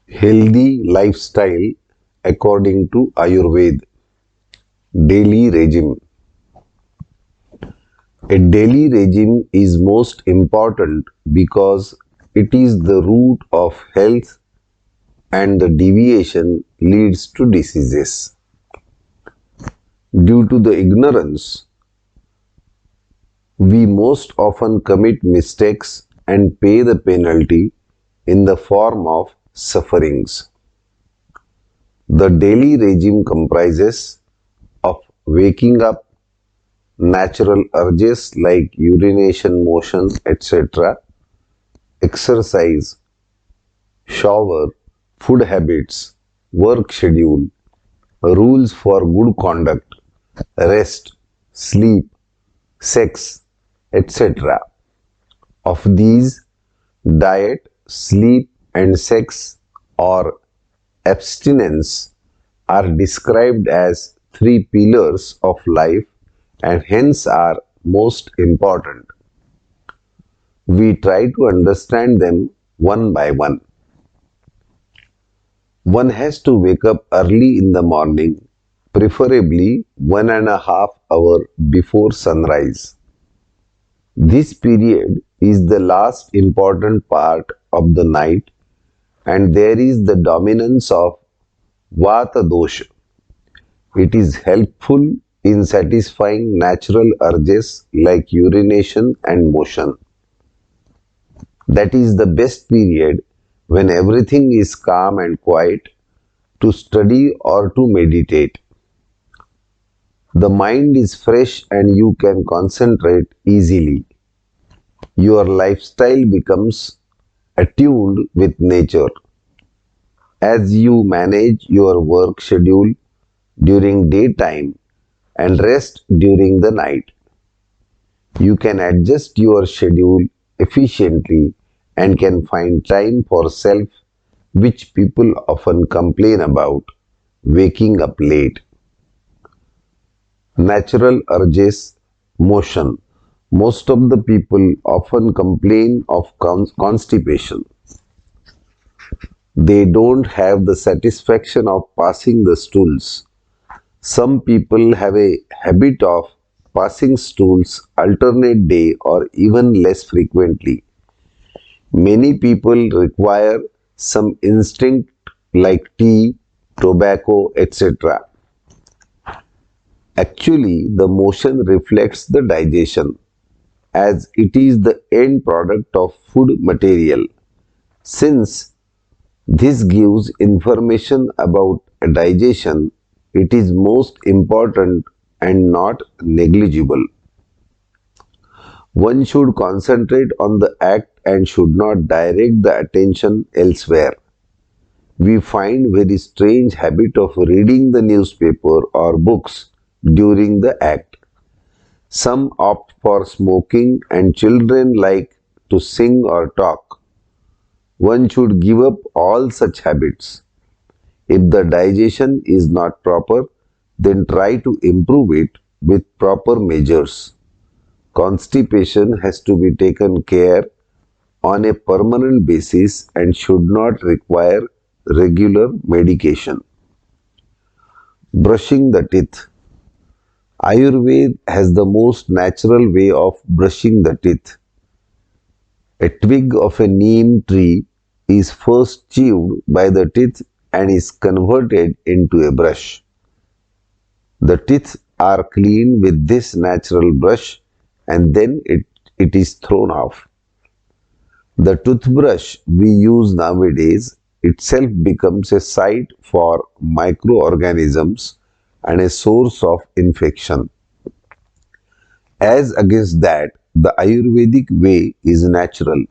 Healthy lifestyle according to Ayurved. Daily regime. A daily regime is most important because it is the root of health and the deviation leads to diseases. Due to the ignorance, we most often commit mistakes and pay the penalty in the form of sufferings. The daily regime comprises of waking up, natural urges like urination, motion, etc., exercise, shower, food habits, work schedule, rules for good conduct, rest, sleep, sex, etc. Of these, diet, sleep, and sex or abstinence are described as three pillars of life and hence are most important. We try to understand them one by one. One has to wake up early in the morning, preferably 1.5 hours before sunrise. This period is the last important part of the night and there is the dominance of Vata dosha. It is helpful in satisfying natural urges like urination and motion. That is the best period when everything is calm and quiet to study or to meditate. The mind is fresh and you can concentrate easily. Your lifestyle becomes attuned with nature. As you manage your work schedule during daytime and rest during the night, you can adjust your schedule efficiently and can find time for self, which people often complain about waking up late. Natural urges, motion. Most of the people often complain of constipation. They don't have the satisfaction of passing the stools. Some people have a habit of passing stools alternate day or even less frequently. Many people require some instinct like tea, tobacco, etc. Actually, the motion reflects the digestion as it is the end product of food material. Since this gives information about digestion, it is most important and not negligible. One should concentrate on the act and should not direct the attention elsewhere. We find very strange habit of reading the newspaper or books during the act. Some opt for smoking and children like to sing or talk. One should give up all such habits. If the digestion is not proper, then try to improve it with proper measures. Constipation has to be taken care on a permanent basis and should not require regular medication. Brushing the teeth. Ayurveda has the most natural way of brushing the teeth. A twig of a neem tree is first chewed by the teeth and is converted into a brush. The teeth are cleaned with this natural brush and then it is thrown off. The toothbrush we use nowadays itself becomes a site for microorganisms and a source of infection. As against that, the Ayurvedic way is natural,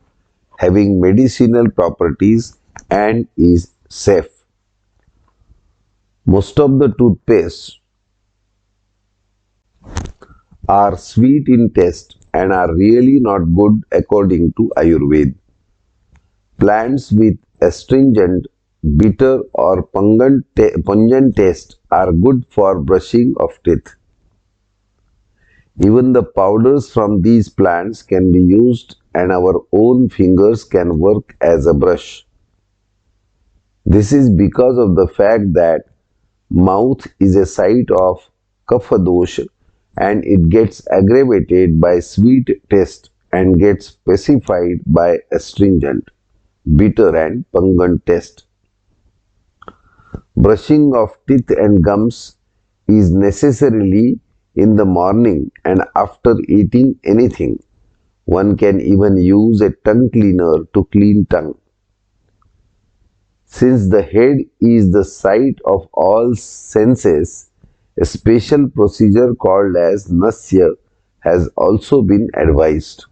having medicinal properties and is safe. Most of the toothpastes are sweet in taste and are really not good according to Ayurveda. Plants with astringent, bitter or pungent taste are good for brushing of teeth. Even the powders from these plants can be used and our own fingers can work as a brush. This is because of the fact that mouth is a site of kapha dosha and it gets aggravated by sweet taste and gets specified by astringent, bitter and pungent taste. Brushing of teeth and gums is necessarily in the morning and after eating anything. One can even use a tongue cleaner to clean tongue. Since the head is the site of all senses, a special procedure called as nasya has also been advised.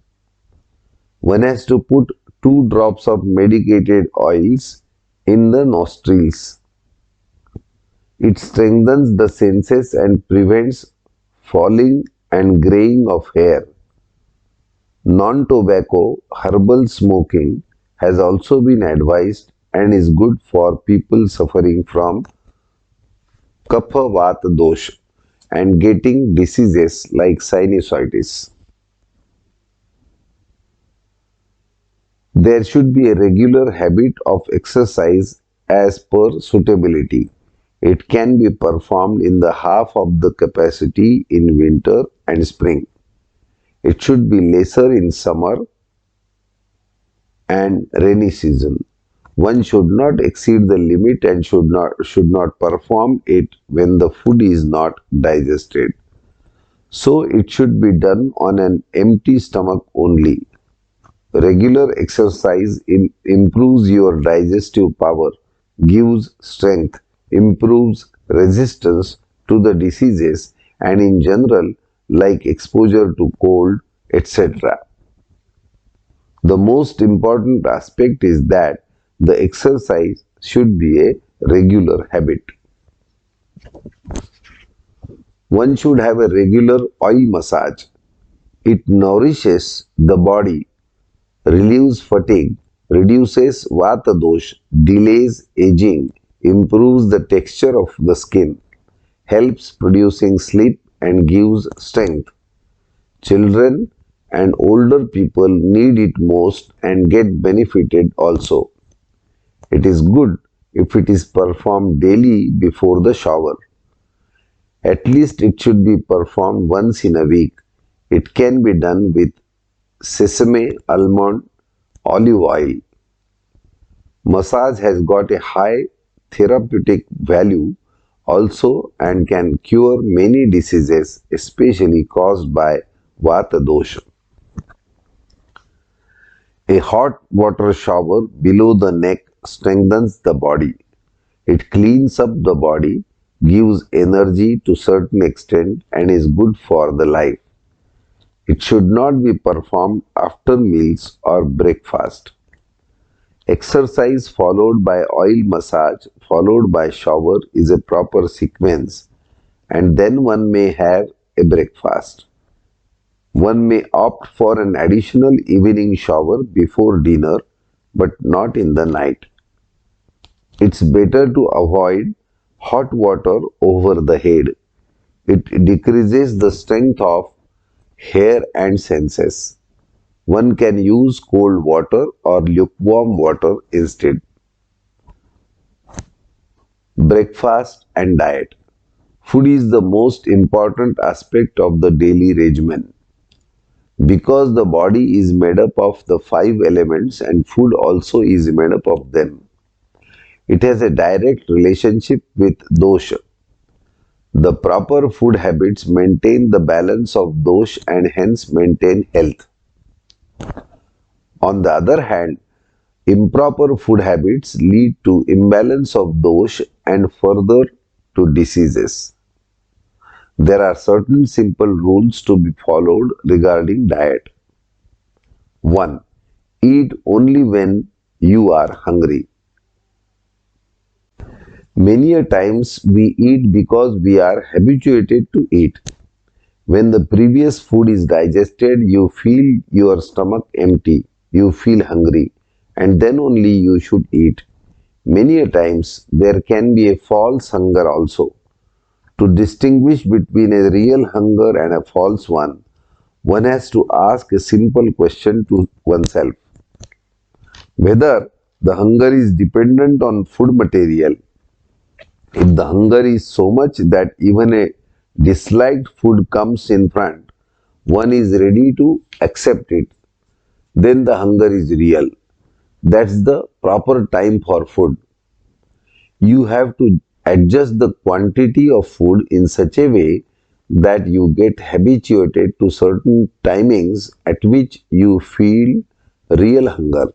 One has to put 2 drops of medicated oils in the nostrils. It strengthens the senses and prevents falling and graying of hair. Non-tobacco herbal smoking has also been advised and is good for people suffering from kapha vata dosh and getting diseases like sinusitis. There should be a regular habit of exercise as per suitability. It can be performed in the half of the capacity in winter and spring. It should be lesser in summer and rainy season. One should not exceed the limit and should not perform it when the food is not digested. So it should be done on an empty stomach only. Regular exercise improves your digestive power, gives strength, improves resistance to the diseases and in general like exposure to cold, etc. The most important aspect is that the exercise should be a regular habit. One should have a regular oil massage. It nourishes the body, relieves fatigue, reduces vata dosh, delays aging, improves the texture of the skin, helps producing sleep and gives strength. Children and older people need it most and get benefited also. It is good if it is performed daily before the shower. At least it should be performed once in a week. It can be done with sesame, almond, olive oil. Massage has got a high therapeutic value also and can cure many diseases, especially caused by vata dosha. A hot water shower below the neck strengthens the body. It cleans up the body, gives energy to certain extent and is good for the life. It should not be performed after meals or breakfast. Exercise followed by oil massage followed by shower is a proper sequence and then one may have a breakfast. One may opt for an additional evening shower before dinner but not in the night. It's better to avoid hot water over the head. It decreases the strength of hair and senses. One can use cold water or lukewarm water instead. Breakfast and diet. Food is the most important aspect of the daily regimen. Because the body is made up of the 5 elements and food also is made up of them. It has a direct relationship with dosha. The proper food habits maintain the balance of dosh and hence maintain health. On the other hand, improper food habits lead to imbalance of dosh and further to diseases. There are certain simple rules to be followed regarding diet. 1. Eat only when you are hungry. Many a times we eat because we are habituated to eat. When the previous food is digested, you feel your stomach empty, you feel hungry, and then only you should eat. Many a times there can be a false hunger also. To distinguish between a real hunger and a false one has to ask a simple question to oneself. Whether The hunger is dependent on food material. If the hunger is so much that even a disliked food comes in front, one is ready to accept it, then the hunger is real. That's the proper time for food. You have to adjust the quantity of food in such a way that you get habituated to certain timings at which you feel real hunger.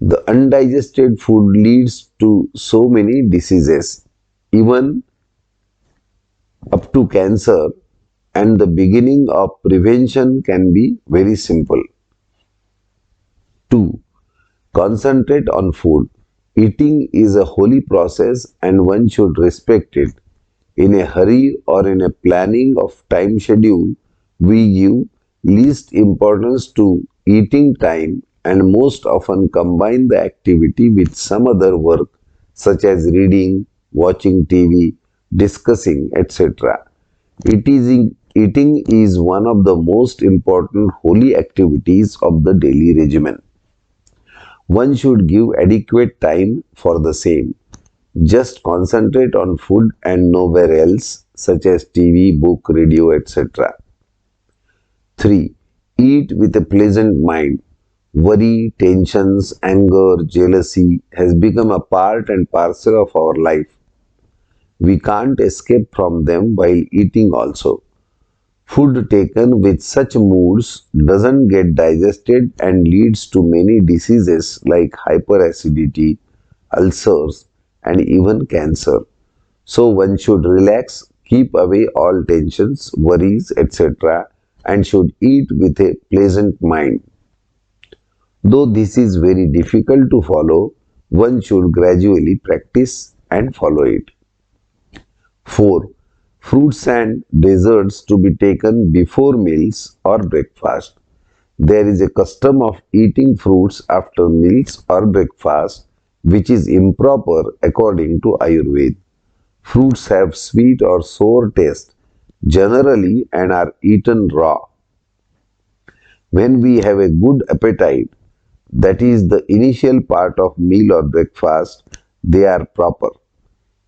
The undigested food leads to so many diseases, even up to cancer, and the beginning of prevention can be very simple. 2. Concentrate on food. Eating is a holy process and one should respect it. In a hurry or in a planning of time schedule, we give least importance to eating time and most often combine the activity with some other work such as reading, watching TV, discussing, etc. Eating is one of the most important holy activities of the daily regimen. One should give adequate time for the same. Just concentrate on food and nowhere else, such as TV, book, radio, etc. 3. Eat with a pleasant mind. Worry, tensions, anger, jealousy has become a part and parcel of our life. We can't escape from them while eating also. Food taken with such moods doesn't get digested and leads to many diseases like hyperacidity, ulcers, and even cancer. So one should relax, keep away all tensions, worries, etc., and should eat with a pleasant mind. Though this is very difficult to follow, one should gradually practice and follow it. 4. Fruits and desserts to be taken before meals or breakfast. There is a custom of eating fruits after meals or breakfast, which is improper according to Ayurveda. Fruits have sweet or sour taste generally and are eaten raw. When we have a good appetite, that is the initial part of meal or breakfast, they are proper.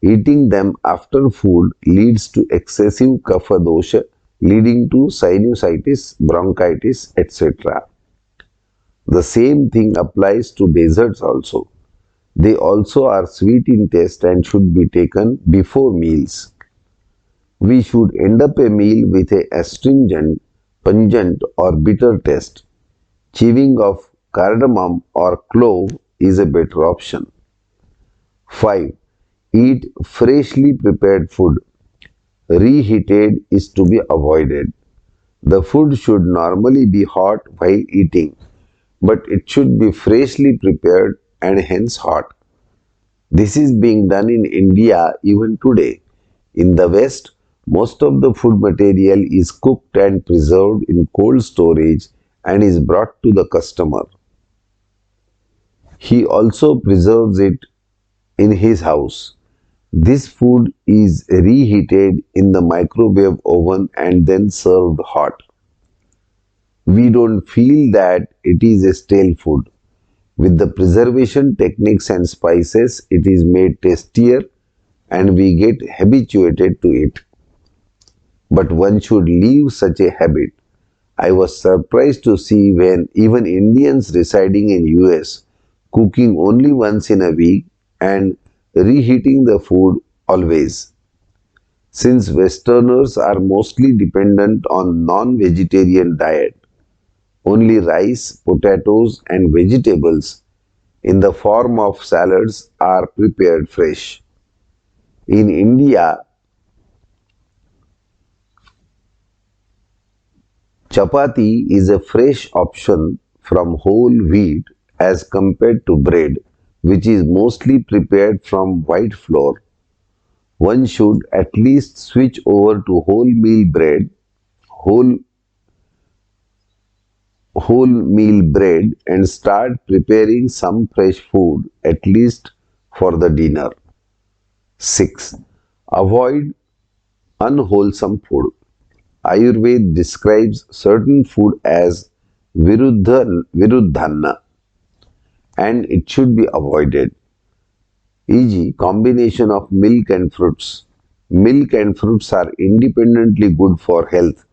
Eating them after food leads to excessive kapha dosha, leading to sinusitis, bronchitis, etc. The same thing applies to desserts also. They also are sweet in taste and should be taken before meals. We should end up a meal with a astringent, pungent or bitter taste. Chewing of cardamom or clove is a better option. 5. Eat freshly prepared food. Reheated is to be avoided. The food should normally be hot while eating, but it should be freshly prepared and hence hot. This is being done in India even today. In the West, most of the food material is cooked and preserved in cold storage and is brought to the customer. He also preserves it in his house. This food is reheated in the microwave oven and then served hot. We don't feel that it is a stale food. With the preservation techniques and spices, it is made tastier and we get habituated to it. But one should leave such a habit. I was surprised to see when even Indians residing in US cooking only once in a week and reheating the food always. Since Westerners are mostly dependent on non-vegetarian diet, only rice, potatoes and vegetables in the form of salads are prepared fresh. In India, chapati is a fresh option from whole wheat as compared to bread, which is mostly prepared from white flour. One should at least switch over to whole, whole meal bread and start preparing some fresh food at least for the dinner. 6. Avoid unwholesome food. Ayurveda describes certain food as viruddhana, and it should be avoided, e.g., combination of milk and fruits. Milk and fruits are independently good for health,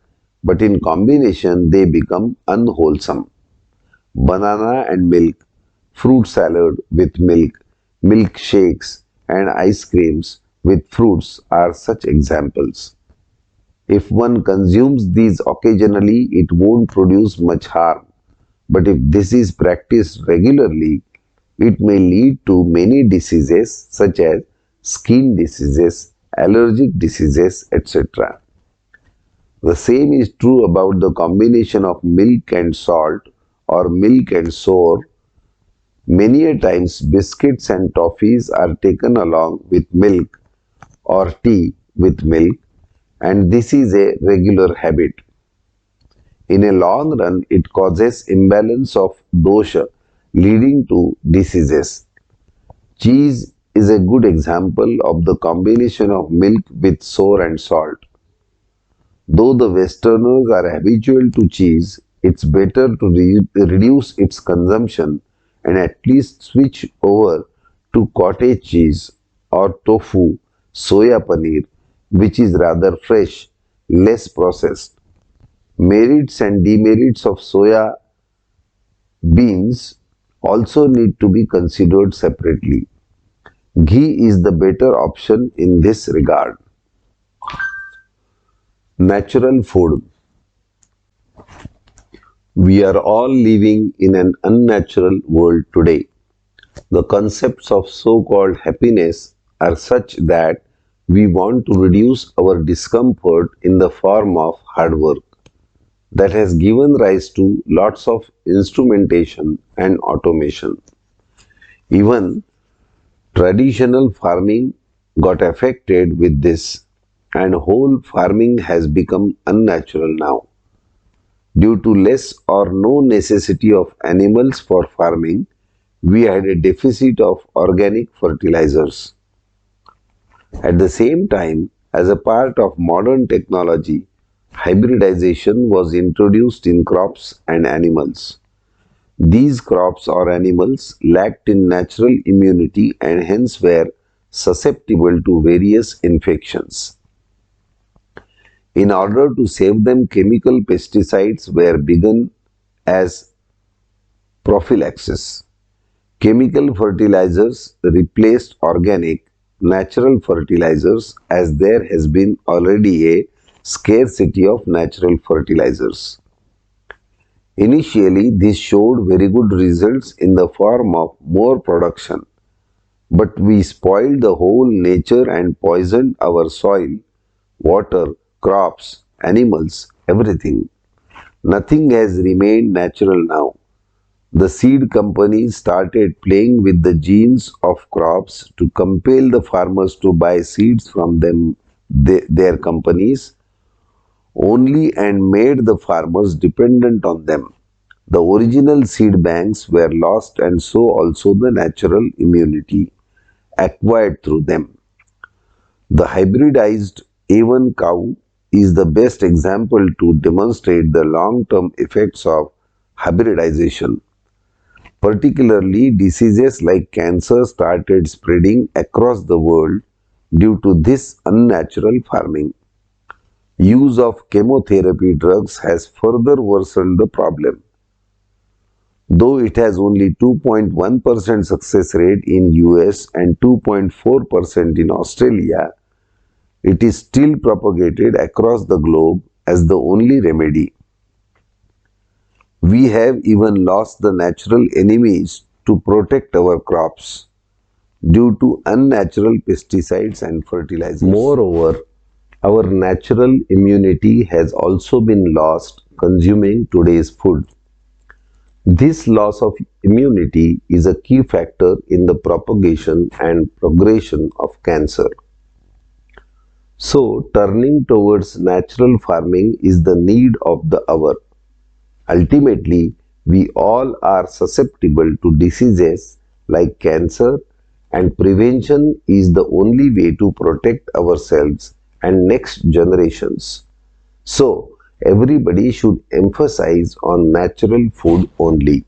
but in combination they become unwholesome. Banana and milk, fruit salad with milk, milkshakes, and ice creams with fruits are such examples. If one consumes these occasionally, it won't produce much harm. But if this is practiced regularly, it may lead to many diseases such as skin diseases, allergic diseases, etc. The same is true about the combination of milk and salt or milk and sour. Many a times biscuits and toffees are taken along with milk or tea with milk, and this is a regular habit. In a long run, it causes imbalance of dosha, leading to diseases. Cheese is a good example of the combination of milk with sour and salt. Though the Westerners are habitual to cheese, it's better to reduce its consumption and at least switch over to cottage cheese or tofu, soya paneer, which is rather fresh, less processed. Merits and demerits of soya beans also need to be considered separately. Ghee is the better option in this regard. Natural food. We are all living in an unnatural world today. The concepts of so-called happiness are such that we want to reduce our discomfort in the form of hard work. That has given rise to lots of instrumentation and automation. Even traditional farming got affected with this, and whole farming has become unnatural now. Due to less or no necessity of animals for farming, we had a deficit of organic fertilizers. At the same time, as a part of modern technology, hybridization was introduced in crops and animals. These crops or animals lacked in natural immunity and hence were susceptible to various infections. In order to save them, chemical pesticides were begun as prophylaxis. Chemical fertilizers replaced organic, natural fertilizers as there has been already a scarcity of natural fertilizers. Initially, this showed very good results in the form of more production, but we spoiled the whole nature and poisoned our soil, water, crops, animals, everything. Nothing has remained natural now. The seed companies started playing with the genes of crops to compel the farmers to buy seeds from their companies only and made the farmers dependent on them. The original seed banks were lost and so also the natural immunity acquired through them. The hybridized A1 cow is the best example to demonstrate the long-term effects of hybridization. Particularly, diseases like cancer started spreading across the world due to this unnatural farming. Use of chemotherapy drugs has further worsened the problem. Though it has only 2.1% success rate in US and 2.4% in Australia, it is still propagated across the globe as the only remedy. We have even lost the natural enemies to protect our crops due to unnatural pesticides and fertilizers. Moreover, our natural immunity has also been lost consuming today's food. This loss of immunity is a key factor in the propagation and progression of cancer. So, turning towards natural farming is the need of the hour. Ultimately, we all are susceptible to diseases like cancer, and prevention is the only way to protect ourselves and next generations. So, everybody should emphasize on natural food only.